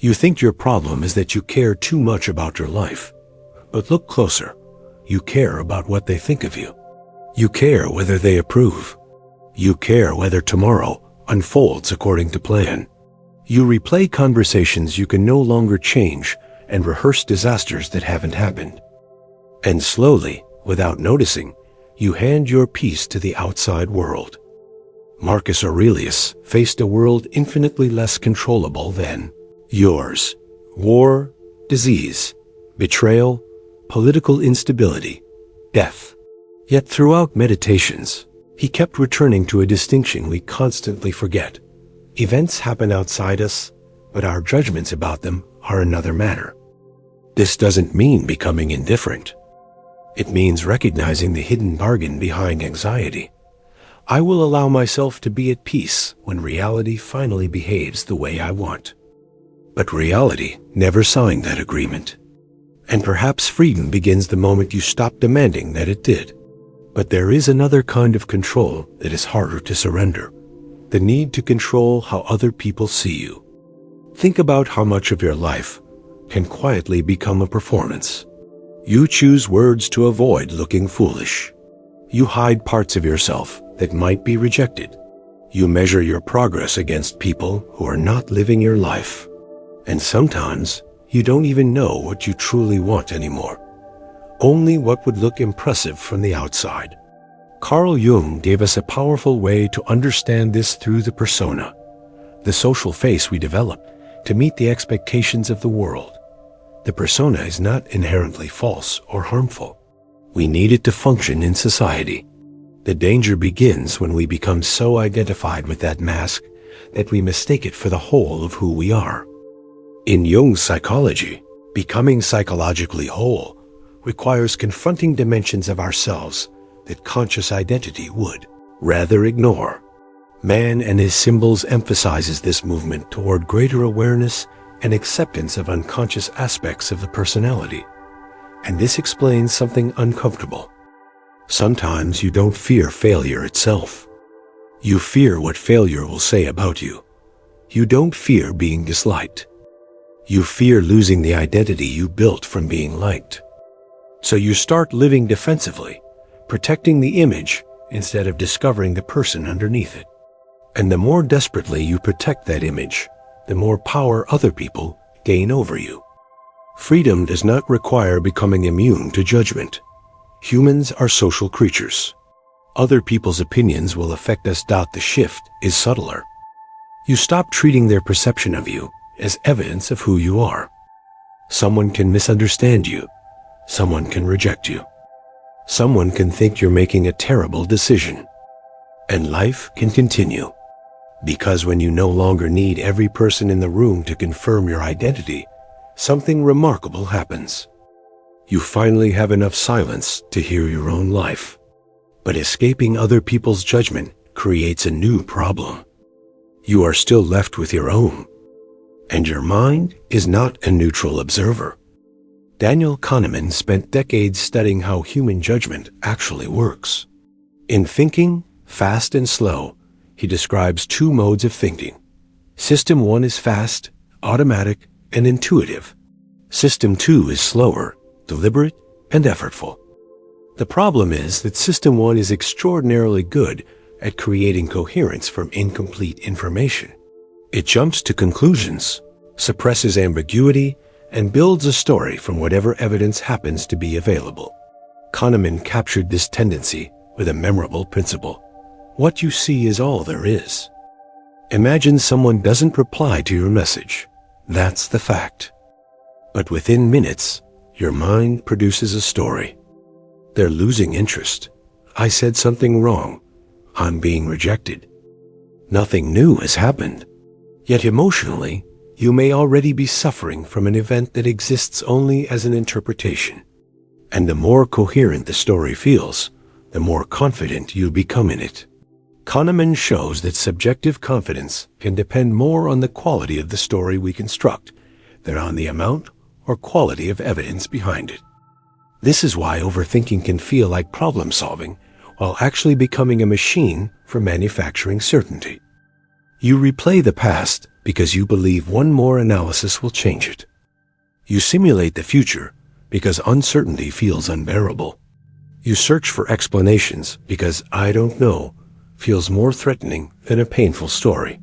You think your problem is that you care too much about your life. But look closer. You care about what they think of you. You care whether they approve. You care whether tomorrow unfolds according to plan. You replay conversations you can no longer change and rehearse disasters that haven't happened. And slowly, without noticing, you hand your peace to the outside world. Marcus Aurelius faced a world infinitely less controllable than yours. War, disease, betrayal, political instability, death. Yet throughout meditations, he kept returning to a distinction we constantly forget. Events happen outside us, but our judgments about them are another matter. This doesn't mean becoming indifferent. It means recognizing the hidden bargain behind anxiety. I will allow myself to be at peace when reality finally behaves the way I want. But reality never signed that agreement. And perhaps freedom begins the moment you stop demanding that it did. But there is another kind of control that is harder to surrender. The need to control how other people see you. Think about how much of your life can quietly become a performance. You choose words to avoid looking foolish. You hide parts of yourself that might be rejected. You measure your progress against people who are not living your life. And sometimes, you don't even know what you truly want anymore. Only what would look impressive from the outside. Carl Jung gave us a powerful way to understand this through the persona, the social face we develop to meet the expectations of the world. The persona is not inherently false or harmful. We need it to function in society. The danger begins when we become so identified with that mask that we mistake it for the whole of who we are. In Jung's psychology, becoming psychologically whole requires confronting dimensions of ourselves that conscious identity would rather ignore. Man and his symbols emphasizes this movement toward greater awareness and acceptance of unconscious aspects of the personality. And this explains something uncomfortable. Sometimes you don't fear failure itself. You fear what failure will say about you. You don't fear being disliked. You fear losing the identity you built from being liked. So you start living defensively, protecting the image instead of discovering the person underneath it. And the more desperately you protect that image, the more power other people gain over you. Freedom does not require becoming immune to judgment. Humans are social creatures. Other people's opinions will affect us. The shift is subtler. You stop treating their perception of you as evidence of who you are. Someone can misunderstand you. Someone can reject you. Someone can think you're making a terrible decision. And life can continue. Because when you no longer need every person in the room to confirm your identity, something remarkable happens. You finally have enough silence to hear your own life. But escaping other people's judgment creates a new problem. You are still left with your own. And your mind is not a neutral observer. Daniel Kahneman spent decades studying how human judgment actually works. In Thinking, Fast and Slow, he describes two modes of thinking. System 1 is fast, automatic, and intuitive. System 2 is slower, deliberate, and effortful. The problem is that System 1 is extraordinarily good at creating coherence from incomplete information. It jumps to conclusions, suppresses ambiguity, and builds a story from whatever evidence happens to be available. Kahneman captured this tendency with a memorable principle. What you see is all there is. Imagine someone doesn't reply to your message. That's the fact. But within minutes, your mind produces a story. They're losing interest. I said something wrong. I'm being rejected. Nothing new has happened. Yet emotionally, you may already be suffering from an event that exists only as an interpretation. And the more coherent the story feels, the more confident you become in it. Kahneman shows that subjective confidence can depend more on the quality of the story we construct than on the amount or quality of evidence behind it. This is why overthinking can feel like problem solving while actually becoming a machine for manufacturing certainty. You replay the past because you believe one more analysis will change it. You simulate the future because uncertainty feels unbearable. You search for explanations because "I don't know" feels more threatening than a painful story.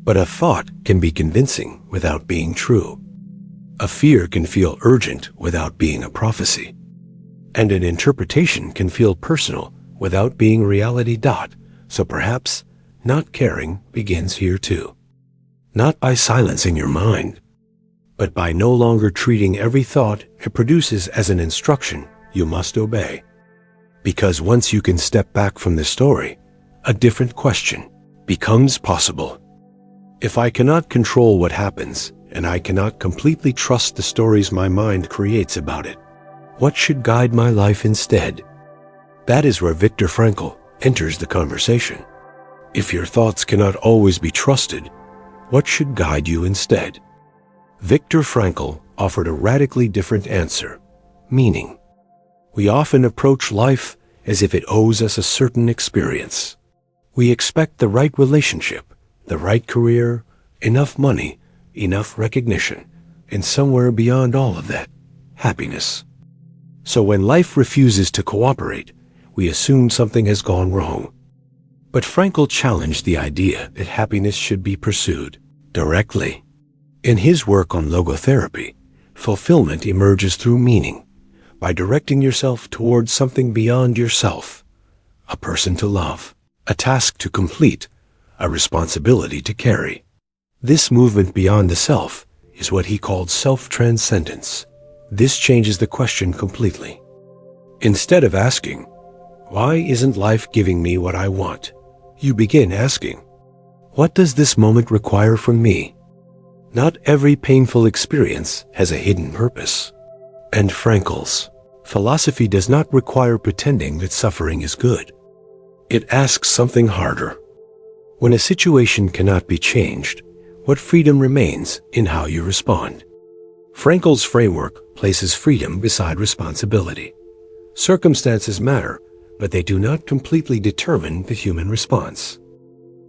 But a thought can be convincing without being true. A fear can feel urgent without being a prophecy. And an interpretation can feel personal without being reality. So perhaps not caring begins here too. Not by silencing your mind, but by no longer treating every thought it produces as an instruction you must obey. Because once you can step back from the story, a different question becomes possible. If I cannot control what happens, and I cannot completely trust the stories my mind creates about it, what should guide my life instead? That is where Viktor Frankl enters the conversation. If your thoughts cannot always be trusted, what should guide you instead? Viktor Frankl offered a radically different answer: meaning. We often approach life as if it owes us a certain experience. We expect the right relationship, the right career, enough money, enough recognition, and somewhere beyond all of that, happiness. So when life refuses to cooperate, we assume something has gone wrong. But Frankl challenged the idea that happiness should be pursued directly. In his work on logotherapy, fulfillment emerges through meaning, by directing yourself towards something beyond yourself, a person to love, a task to complete, a responsibility to carry. This movement beyond the self is what he called self-transcendence. This changes the question completely. Instead of asking, "Why isn't life giving me what I want?" you begin asking, "What does this moment require from me?" Not every painful experience has a hidden purpose. And Frankl's philosophy does not require pretending that suffering is good. It asks something harder. When a situation cannot be changed, what freedom remains in how you respond? Frankl's framework places freedom beside responsibility. Circumstances matter, but they do not completely determine the human response.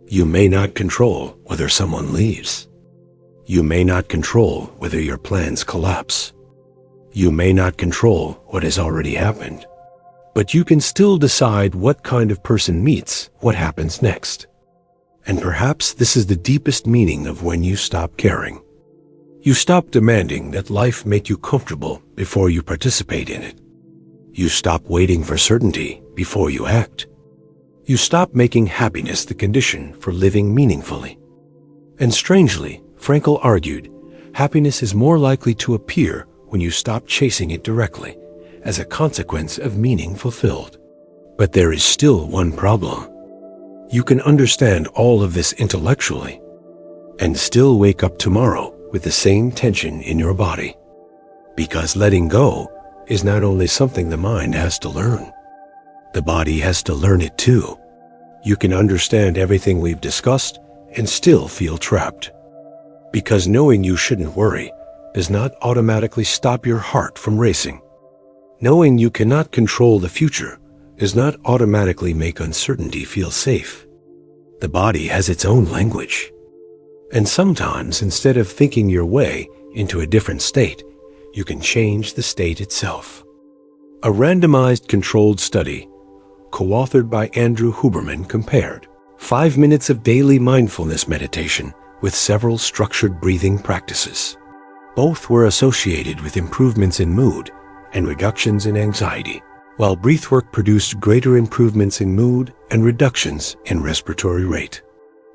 You may not control whether someone leaves. You may not control whether your plans collapse. You may not control what has already happened. But you can still decide what kind of person meets what happens next. And perhaps this is the deepest meaning of when you stop caring. You stop demanding that life make you comfortable before you participate in it. You stop waiting for certainty before you act. You stop making happiness the condition for living meaningfully. And strangely, Frankl argued, happiness is more likely to appear when you stop chasing it directly, as a consequence of meaning fulfilled. But there is still one problem. You can understand all of this intellectually, and still wake up tomorrow with the same tension in your body. Because letting go is not only something the mind has to learn, the body has to learn it too. You can understand everything we've discussed and still feel trapped. Because knowing you shouldn't worry does not automatically stop your heart from racing. Knowing you cannot control the future does not automatically make uncertainty feel safe. The body has its own language. And sometimes, instead of thinking your way into a different state, you can change the state itself. A randomized controlled study, co-authored by Andrew Huberman, compared 5 minutes of daily mindfulness meditation with several structured breathing practices. Both were associated with improvements in mood and reductions in anxiety, while breathwork produced greater improvements in mood and reductions in respiratory rate.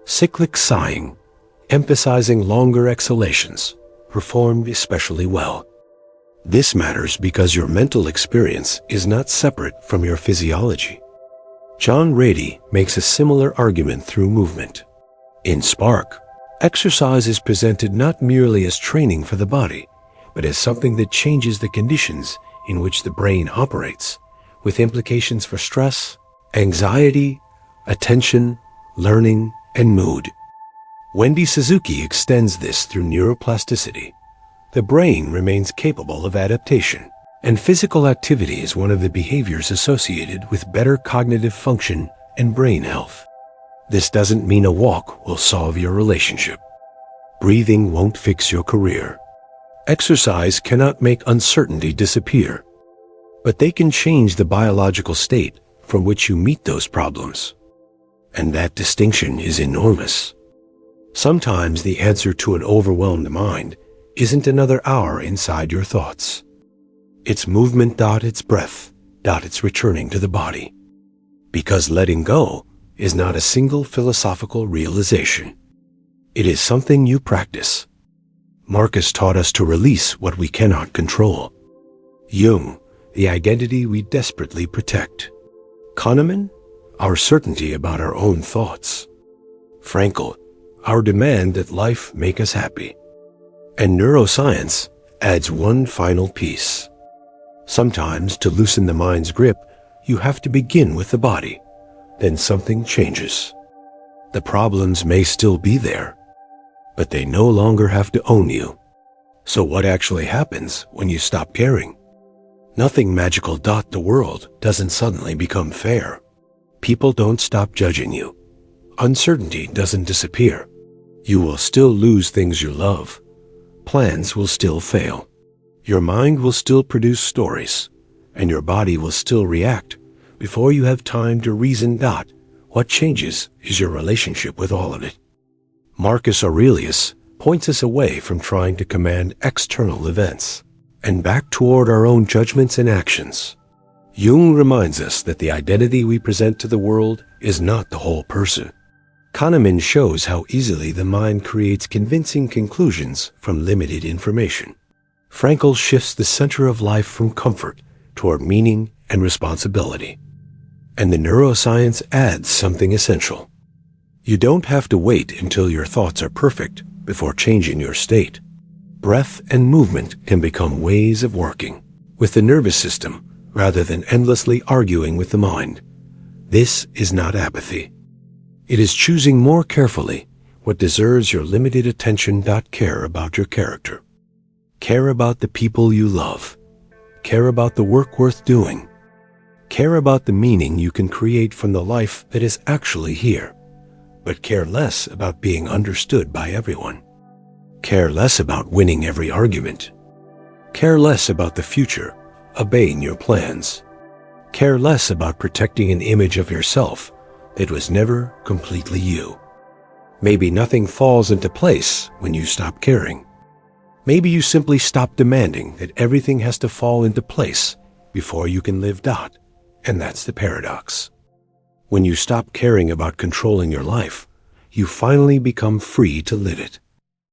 Cyclic sighing, emphasizing longer exhalations, performed especially well. This matters because your mental experience is not separate from your physiology. John Rady makes a similar argument through movement. In Spark, exercise is presented not merely as training for the body, but as something that changes the conditions in which the brain operates, with implications for stress, anxiety, attention, learning, and mood. Wendy Suzuki extends this through neuroplasticity. The brain remains capable of adaptation, and physical activity is one of the behaviors associated with better cognitive function and brain health. This doesn't mean a walk will solve your relationship. Breathing won't fix your career. Exercise cannot make uncertainty disappear. But they can change the biological state from which you meet those problems. And that distinction is enormous. Sometimes the answer to an overwhelmed mind isn't another hour inside your thoughts. It's movement. It's breath. It's returning to the body. Because letting go is not a single philosophical realization. It is something you practice. Marcus taught us to release what we cannot control. Jung, the identity we desperately protect. Kahneman, our certainty about our own thoughts. Frankl, our demand that life make us happy. And neuroscience adds one final piece. Sometimes, to loosen the mind's grip, you have to begin with the body. Then something changes. The problems may still be there, but they no longer have to own you. So what actually happens when you stop caring? Nothing magical. The world doesn't suddenly become fair. People don't stop judging you. Uncertainty doesn't disappear. You will still lose things you love. Plans will still fail. Your mind will still produce stories, and your body will still react before you have time to reason. What changes is your relationship with all of it. Marcus Aurelius points us away from trying to command external events and back toward our own judgments and actions. Jung reminds us that the identity we present to the world is not the whole person. Kahneman shows how easily the mind creates convincing conclusions from limited information. Frankl shifts the center of life from comfort toward meaning and responsibility. And the neuroscience adds something essential. You don't have to wait until your thoughts are perfect before changing your state. Breath and movement can become ways of working with the nervous system rather than endlessly arguing with the mind. This is not apathy. It is choosing more carefully what deserves your limited attention. Care about your character. Care about the people you love. Care about the work worth doing. Care about the meaning you can create from the life that is actually here. But care less about being understood by everyone. Care less about winning every argument. Care less about the future, obeying your plans. Care less about protecting an image of yourself that was never completely you. Maybe nothing falls into place when you stop caring. Maybe you simply stop demanding that everything has to fall into place before you can live. And that's the paradox. When you stop caring about controlling your life, you finally become free to live it.